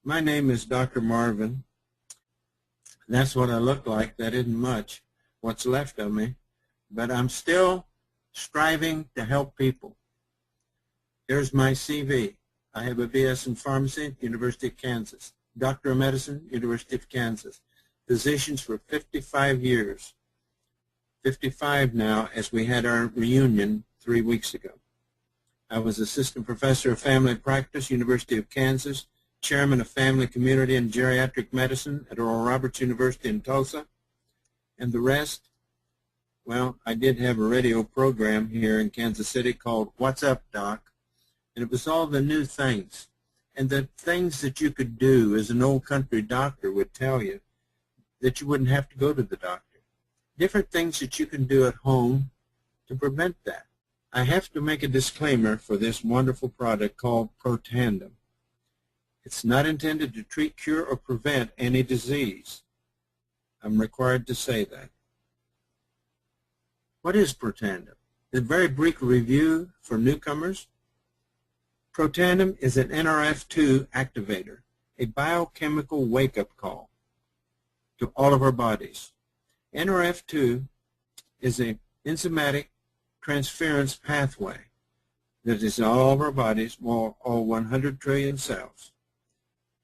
My name is Dr. Marvin. That's what I look like. That isn't much, what's left of me. But I'm still striving to help people. Here's my CV. I have a BS in Pharmacy, University of Kansas. Doctor of Medicine, University of Kansas. Physicians for 55 years. 55 now, as we had our reunion 3 weeks ago. I was Assistant Professor of Family Practice, University of Kansas, Chairman of Family, Community, and Geriatric Medicine at Oral Roberts University in Tulsa. And the rest, well, I did have a radio program here in Kansas City called What's Up, Doc? And it was all the new things. And the things that you could do as an old country doctor would tell you that you wouldn't have to go to the doctor. Different things that you can do at home to prevent that. I have to make a disclaimer for this wonderful product called Protandim. It's not intended to treat, cure, or prevent any disease. I'm required to say that. What is Protandim? A very brief review for newcomers. Protandim is an Nrf2 activator, a biochemical wake-up call to all of our bodies. Nrf2 is an enzymatic transference pathway that is in all of our bodies, all 100 trillion cells.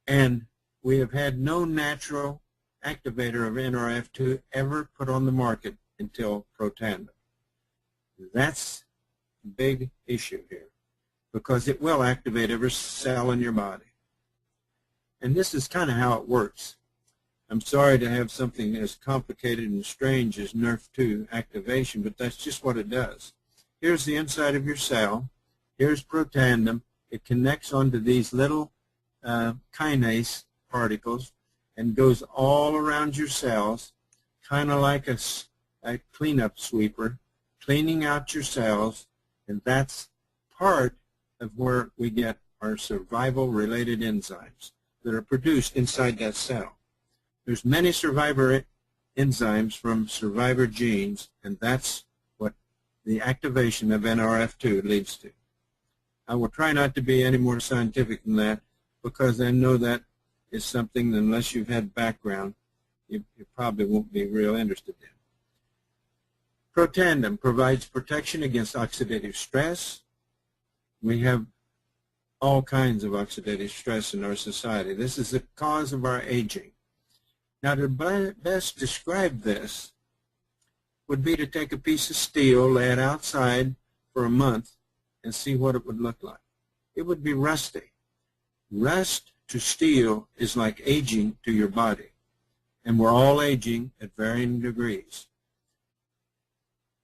And we have had no natural activator of Nrf2 ever put on the market until Protandim. That's a big issue here, because it will activate every cell in your body. And this is kind of how it works. I'm sorry to have something as complicated and strange as Nrf2 activation, but that's just what it does. Here's the inside of your cell. Here's Protandim. It connects onto these little kinase particles and goes all around your cells, kind of like a cleanup sweeper, cleaning out your cells, and that's part of where we get our survival-related enzymes that are produced inside that cell. There's many survivor enzymes from survivor genes, and that's what the activation of Nrf2 leads to. I will try not to be any more scientific than that, because I know that is something that, unless you've had background, you probably won't be real interested in. Protandim provides protection against oxidative stress. We have all kinds of oxidative stress in our society. This is the cause of our aging. Now, to best describe this would be to take a piece of steel, lay it outside for a month, and see what it would look like. It would be rusty. Rust to steel is like aging to your body, and we're all aging at varying degrees.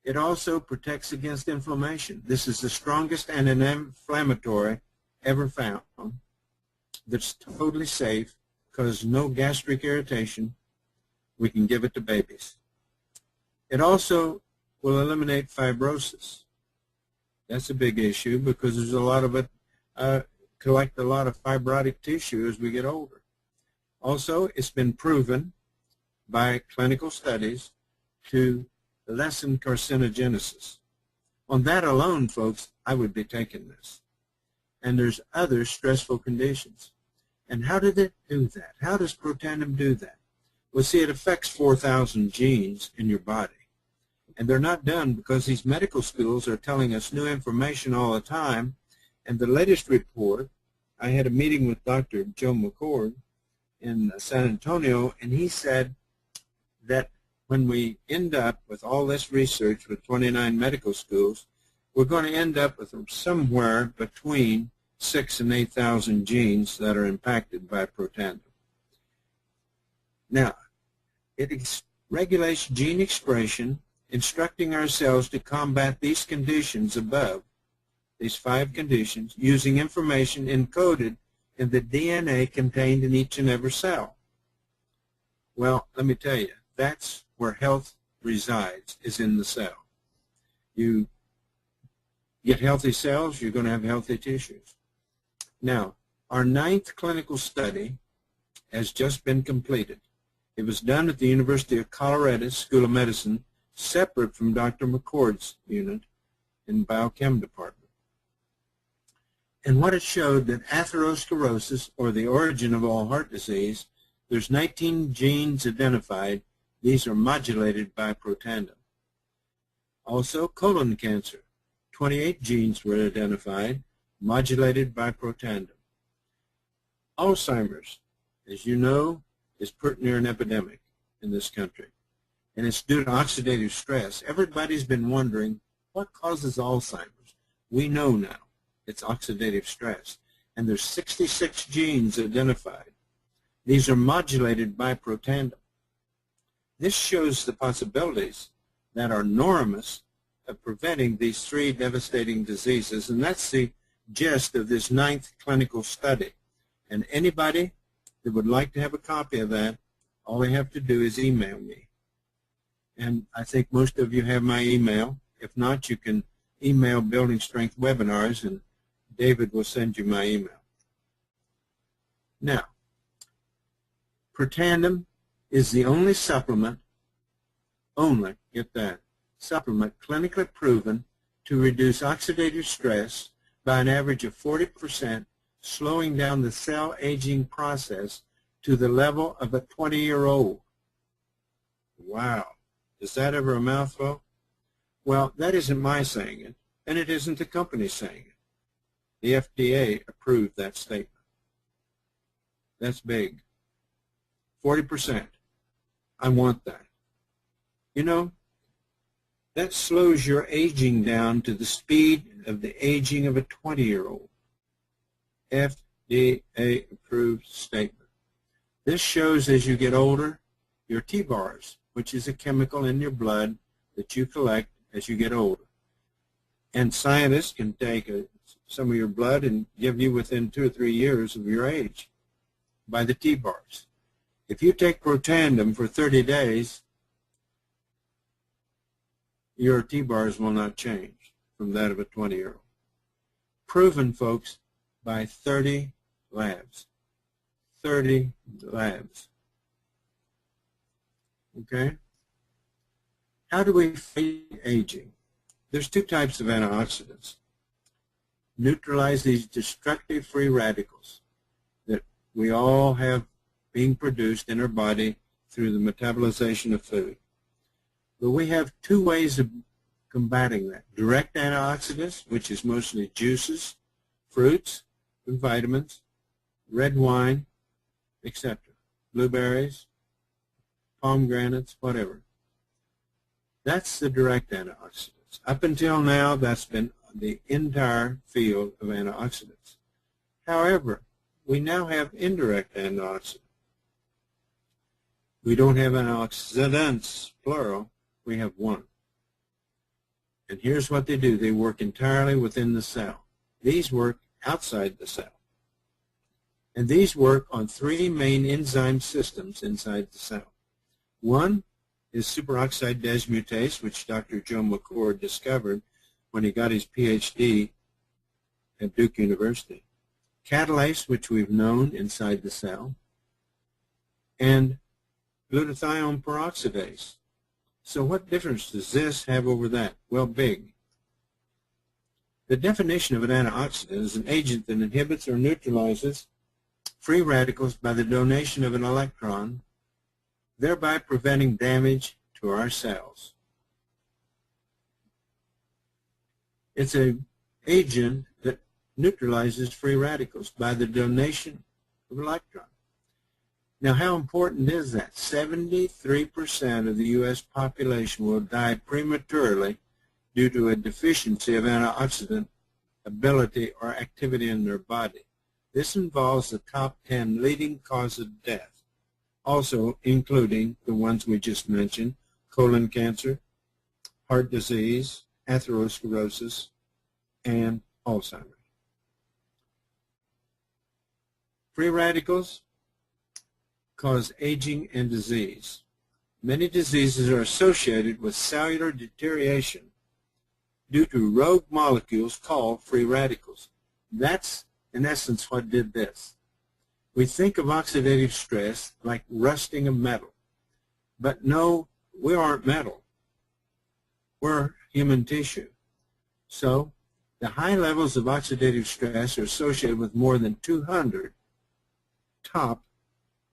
It also protects against inflammation. This is the strongest anti-inflammatory ever found that's totally safe, causes no gastric irritation. We can give it to babies. It also will eliminate fibrosis. That's a big issue, because there's a lot of it, collect a lot of fibrotic tissue as we get older. Also, it's been proven by clinical studies to lessen carcinogenesis. On that alone, folks, I would be taking this. And there's other stressful conditions. And how did it do that? How does Protandim do that? Well, see, it affects 4,000 genes in your body. And they're not done because these medical schools are telling us new information all the time. And the latest report, I had a meeting with Dr. Joe McCord in San Antonio, and he said that when we end up with all this research with 29 medical schools, we're going to end up with somewhere between 6,000 and 8,000 genes that are impacted by Protandim. Now, it regulates gene expression, instructing our cells to combat these conditions above, these 5 conditions, using information encoded in the DNA contained in each and every cell. Well, let me tell you, that's where health resides, is in the cell. You get healthy cells, you're going to have healthy tissues. Now, our 9th clinical study has just been completed. It was done at the University of Colorado School of Medicine, separate from Dr. McCord's unit in the biochem department. And what it showed that atherosclerosis, or the origin of all heart disease, there's 19 genes identified. These are modulated by Protandim. Also, colon cancer, 28 genes were identified, modulated by Protandim. Alzheimer's, as you know, is pretty near an epidemic in this country, and it's due to oxidative stress. Everybody's been wondering what causes Alzheimer's. We know now it's oxidative stress, and there's 66 genes identified. These are modulated by Protandim. This shows the possibilities that are enormous of preventing these three devastating diseases, and that's the gist of this 9th clinical study. And anybody that would like to have a copy of that, all they have to do is email me. And I think most of you have my email. If not, you can email Building Strength Webinars, and David will send you my email. Now, Protandim is the only supplement, get that, supplement clinically proven to reduce oxidative stress by an average of 40%, slowing down the cell aging process to the level of a 20-year-old. Wow. Is that ever a mouthful? Well, that isn't my saying it, and it isn't the company saying it. The FDA approved that statement. That's big. 40%. I want that. You know, that slows your aging down to the speed of the aging of a 20-year-old. FDA-approved statement. This shows as you get older, your T-bars, which is a chemical in your blood that you collect as you get older. And scientists can take some of your blood and give you within 2 or 3 years of your age by the T-bars. If you take Protandim for 30 days, your T-bars will not change from that of a 20-year-old. Proven, folks, by 30 labs. 30 labs. Okay? How do we fight aging? There's 2 types of antioxidants. Neutralize these destructive free radicals that we all have being produced in our body through the metabolization of food. But we have 2 ways of combating that. Direct antioxidants, which is mostly juices, fruits, and vitamins, red wine, etc. Blueberries, pomegranates, whatever. That's the direct antioxidants. Up until now, that's been the entire field of antioxidants. However, we now have indirect antioxidants. We don't have antioxidants, plural. We have one. And here's what they do. They work entirely within the cell. These work outside the cell. And these work on 3 main enzyme systems inside the cell. One is superoxide dismutase, which Dr. Joe McCord discovered when he got his PhD at Duke University. Catalase, which we've known inside the cell. And glutathione peroxidase. So what difference does this have over that? Well, big. The definition of an antioxidant is an agent that inhibits or neutralizes free radicals by the donation of an electron, thereby preventing damage to our cells. It's an agent that neutralizes free radicals by the donation of an electron. Now, how important is that? 73% of the U.S. population will die prematurely due to a deficiency of antioxidant ability or activity in their body. This involves the top 10 leading causes of death, also including the ones we just mentioned: colon cancer, heart disease, atherosclerosis, and Alzheimer's. Free radicals cause aging and disease. Many diseases are associated with cellular deterioration due to rogue molecules called free radicals. That's, in essence, what did this. We think of oxidative stress like rusting of metal. But no, we aren't metal. We're human tissue. So The high levels of oxidative stress are associated with more than 200 top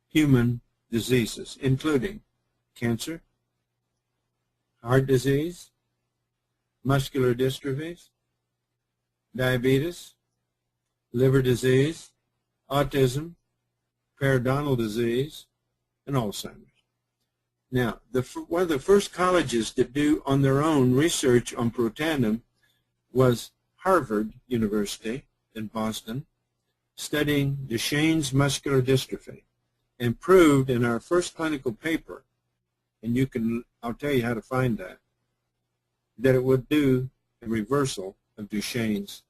human diseases, including cancer, heart disease, muscular dystrophies, diabetes, liver disease, autism, periodontal disease, and Alzheimer's. Now, one of the first colleges to do on their own research on Protandim was Harvard University in Boston, studying Duchenne's muscular dystrophy, and proved in our first clinical paper, and I'll tell you how to find that it would do a reversal of Duchenne's,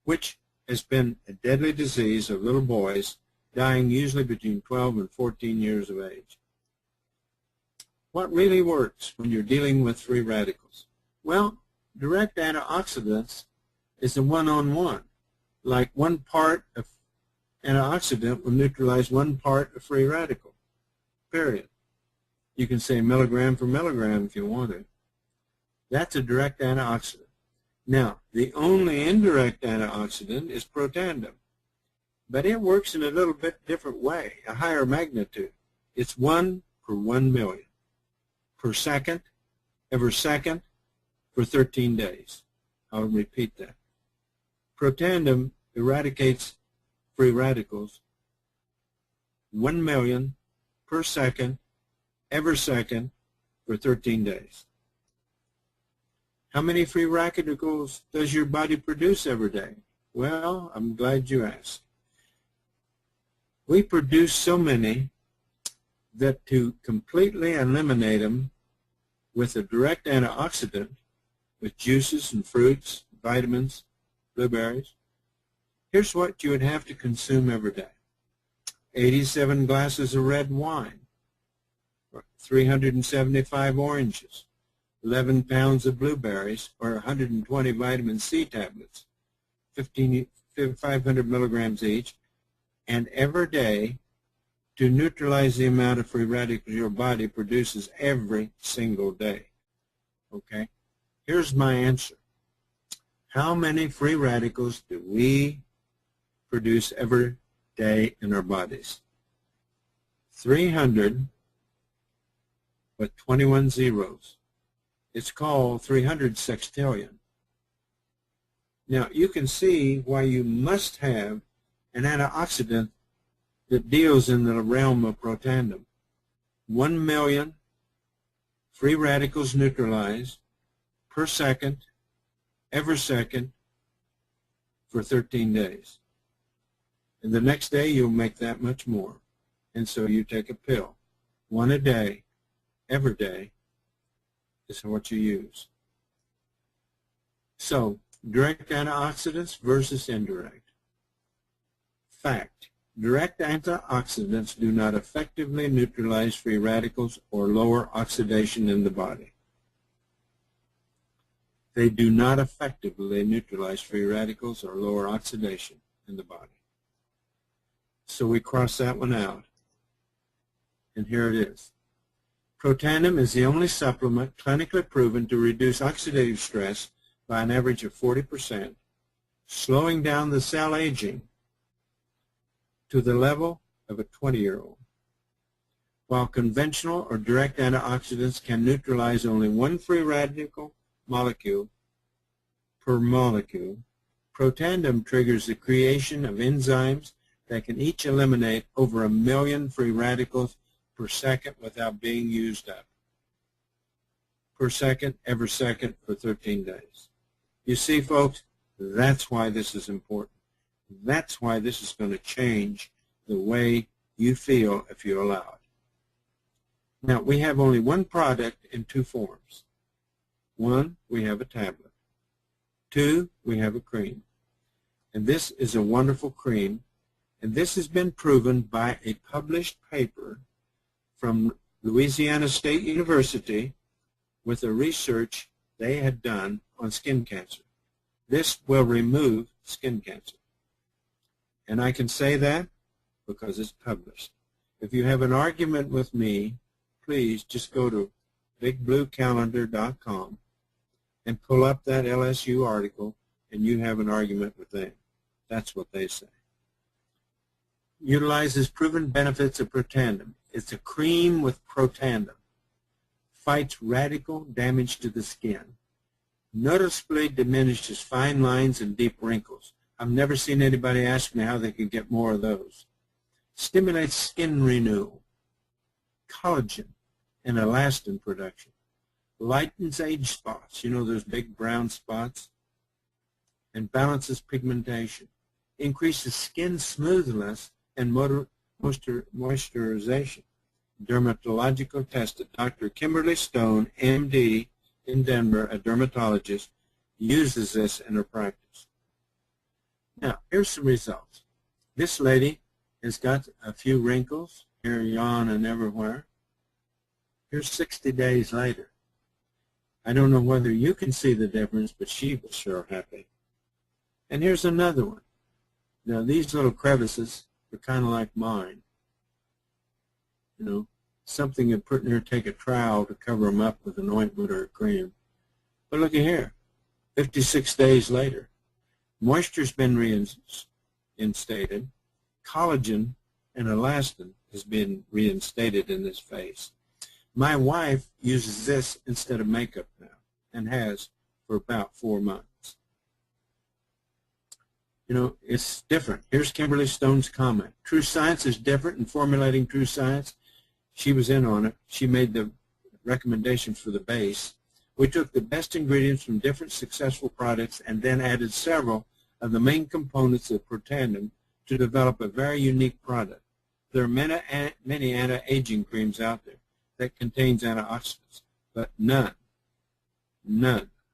which has been a deadly disease of little boys dying usually between 12 and 14 years of age. What really works when you're dealing with free radicals? Well, direct antioxidants is a one-on-one. Like one part of antioxidant will neutralize one part of free radical, period. You can say milligram for milligram if you want to. That's a direct antioxidant. Now, the only indirect antioxidant is Protandim, but it works in a little bit different way, a higher magnitude. It's 1 per 1 million, per second, every second, for 13 days. I'll repeat that. Protandim eradicates free radicals 1 million per second, every second, for 13 days. How many free radicals does your body produce every day? Well, I'm glad you asked. We produce so many that to completely eliminate them with a direct antioxidant, with juices and fruits, vitamins, blueberries, here's what you would have to consume every day. 87 glasses of red wine, 375 oranges, 11 pounds of blueberries, or 120 vitamin C tablets, 500 milligrams each, and every day to neutralize the amount of free radicals your body produces every single day. Okay? Here's my answer. How many free radicals do we produce every day in our bodies? 300 with 21 zeros. It's called 300 sextillion. Now, you can see why you must have an antioxidant that deals in the realm of Protandim. 1 million free radicals neutralized per second, every second, for 13 days. And the next day, you'll make that much more. And so you take a pill, 1 a day, every day, is what you use. So, direct antioxidants versus indirect. Fact: direct antioxidants do not effectively neutralize free radicals or lower oxidation in the body. They do not effectively neutralize free radicals or lower oxidation in the body. So we cross that one out. And here it is. Protandim is the only supplement clinically proven to reduce oxidative stress by an average of 40%, slowing down the cell aging to the level of a 20-year-old. While conventional or direct antioxidants can neutralize only one free radical molecule per molecule, Protandim triggers the creation of enzymes that can each eliminate over 1 million free radicals per second without being used up. Per second, every second, for 13 days. You see, folks, that's why this is important. That's why this is going to change the way you feel if you allow it. Now, we have only one product in 2 forms. 1, we have a tablet. 2, we have a cream. And this is a wonderful cream, and this has been proven by a published paper from Louisiana State University with the research they had done on skin cancer. This will remove skin cancer. And I can say that because it's published. If you have an argument with me, please just go to bigbluecalendar.com and pull up that LSU article and you have an argument with them. That's what they say. Utilizes proven benefits of Protandim. It's a cream with Protandim. Fights radical damage to the skin. Noticeably diminishes fine lines and deep wrinkles. I've never seen anybody ask me how they could get more of those. Stimulates skin renewal, collagen, and elastin production. Lightens age spots, you know those big brown spots, and balances pigmentation. Increases skin smoothness and moisturization. Dermatological tested. Dr. Kimberly Stone, MD, in Denver, a dermatologist, uses this in her practice. Now, here's some results. This lady has got a few wrinkles here, yon, and everywhere. Here's 60 days later. I don't know whether you can see the difference, but she was sure happy. And here's another one. Now, these little crevices are kind of like mine. You know, something you'd put in there, take a trowel to cover them up with an ointment or a cream. But look at here, 56 days later. Moisture's been reinstated. Collagen and elastin has been reinstated in this face. My wife uses this instead of makeup now and has for about 4 months. You know, it's different. Here's Kimberly Stone's comment. True Science is different in formulating True Science. She was in on it. She made the recommendation for the base. We took the best ingredients from different successful products and then added several of the main components of Protandim to develop a very unique product. There are many anti-aging creams out there that contains antioxidants, but none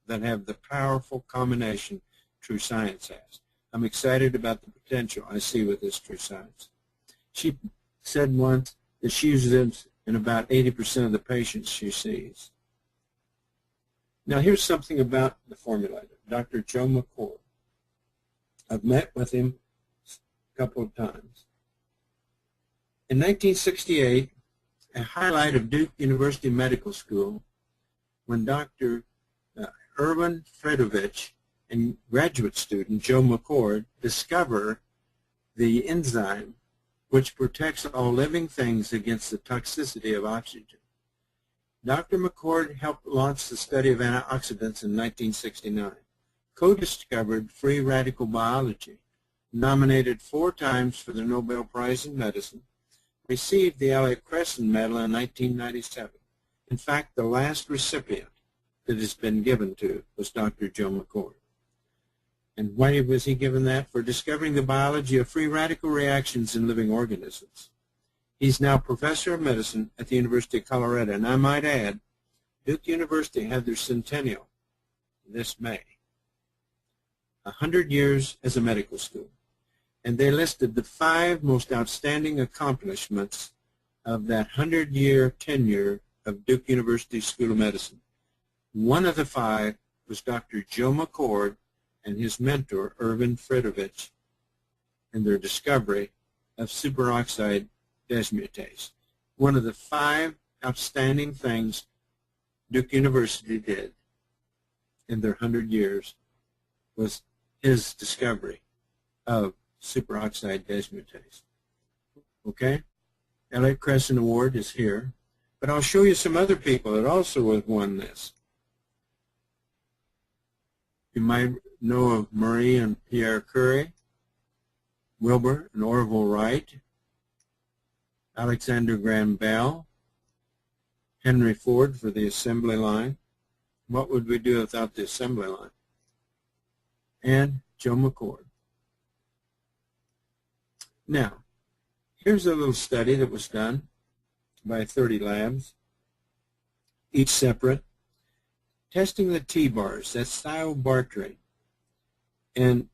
that have the powerful combination True Science has. I'm excited about the potential I see with this True Science. She said once that she uses it in about 80% of the patients she sees. Now here's something about the formulator, Dr. Joe McCord. I've met with him a couple of times. In 1968, a highlight of Duke University Medical School, when Dr. Erwin Fredovich and graduate student Joe McCord discover the enzyme which protects all living things against the toxicity of oxygen. Dr. McCord helped launch the study of antioxidants in 1969, co-discovered free radical biology, nominated 4 times for the Nobel Prize in Medicine, received the Elliott Crescent Medal in 1997. In fact, the last recipient that has been given to was Dr. Joe McCord. And why was he given that? For discovering the biology of free radical reactions in living organisms. He's now professor of medicine at the University of Colorado. And I might add, Duke University had their centennial this May. 100 years as a medical school. And they listed the 5 most outstanding accomplishments of that 100-year tenure of Duke University School of Medicine. One of the 5 was Dr. Joe McCord and his mentor, Erwin Fredovich, and their discovery of superoxide dismutase. One of the 5 outstanding things Duke University did in their 100 years was his discovery of superoxide dismutase. Okay? Elliott Crescent Award is here, but I'll show you some other people that also have won this. You might know of Marie and Pierre Curie, Wilbur and Orville Wright, Alexander Graham Bell, Henry Ford for the assembly line. What would we do without the assembly line? And Joe McCord. Now, here's a little study that was done by 30 labs, each separate, testing the T-bars, that's thiobarbiturate, in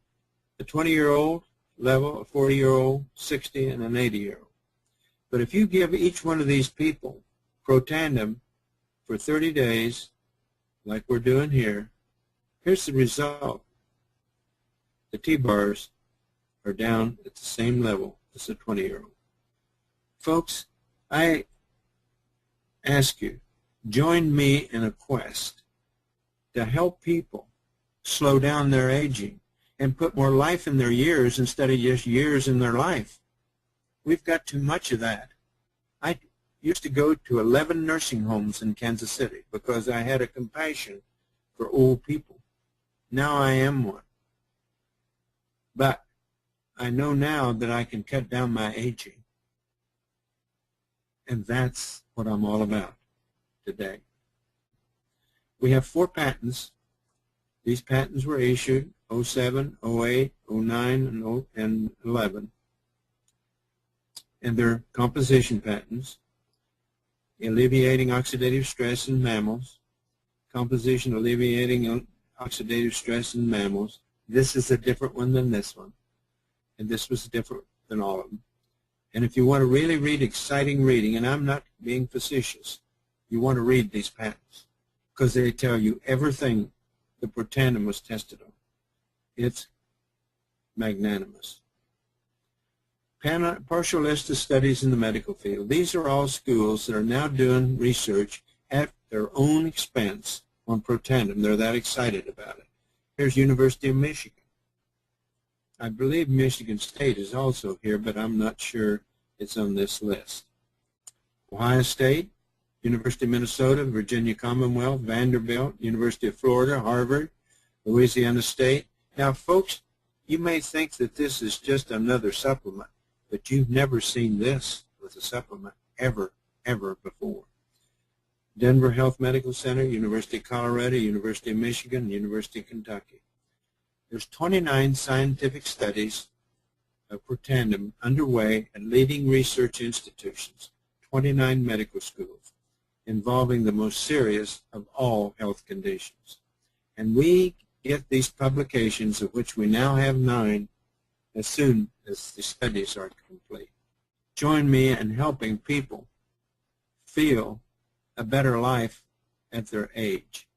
a 20-year-old level, a 40-year-old, 60, and an 80-year-old. But if you give each one of these people Protandim for 30 days, like we're doing here, here's the result. The T-bars are down at the same level as a 20-year-old. Folks, I ask you, join me in a quest to help people slow down their aging and put more life in their years instead of just years in their life. We've got too much of that. I used to go to 11 nursing homes in Kansas City because I had a compassion for old people. Now I am one. But I know now that I can cut down my aging. And that's what I'm all about today. We have 4 patents. These patents were issued 07, 08, 09, and 11. And they're composition patents, alleviating oxidative stress in mammals, composition alleviating oxidative stress in mammals. This is a different one than this one, and this was different than all of them. And if you want to really read exciting reading, and I'm not being facetious, you want to read these patents because they tell you everything the Protandim was tested on. It's magnanimous. Partial list of studies in the medical field. These are all schools that are now doing research at their own expense on Protandim. They're that excited about it. Here's University of Michigan. I believe Michigan State is also here, but I'm not sure it's on this list. Ohio State, University of Minnesota, Virginia Commonwealth, Vanderbilt, University of Florida, Harvard, Louisiana State. Now, folks, you may think that this is just another supplement, but you've never seen this with a supplement ever before. Denver Health Medical Center, University of Colorado, University of Michigan, University of Kentucky. There's 29 scientific studies of Protandim underway at leading research institutions, 29 medical schools, involving the most serious of all health conditions. And we get these publications, of which we now have 9, as soon as the studies are complete. Join me in helping people feel a better life at their age.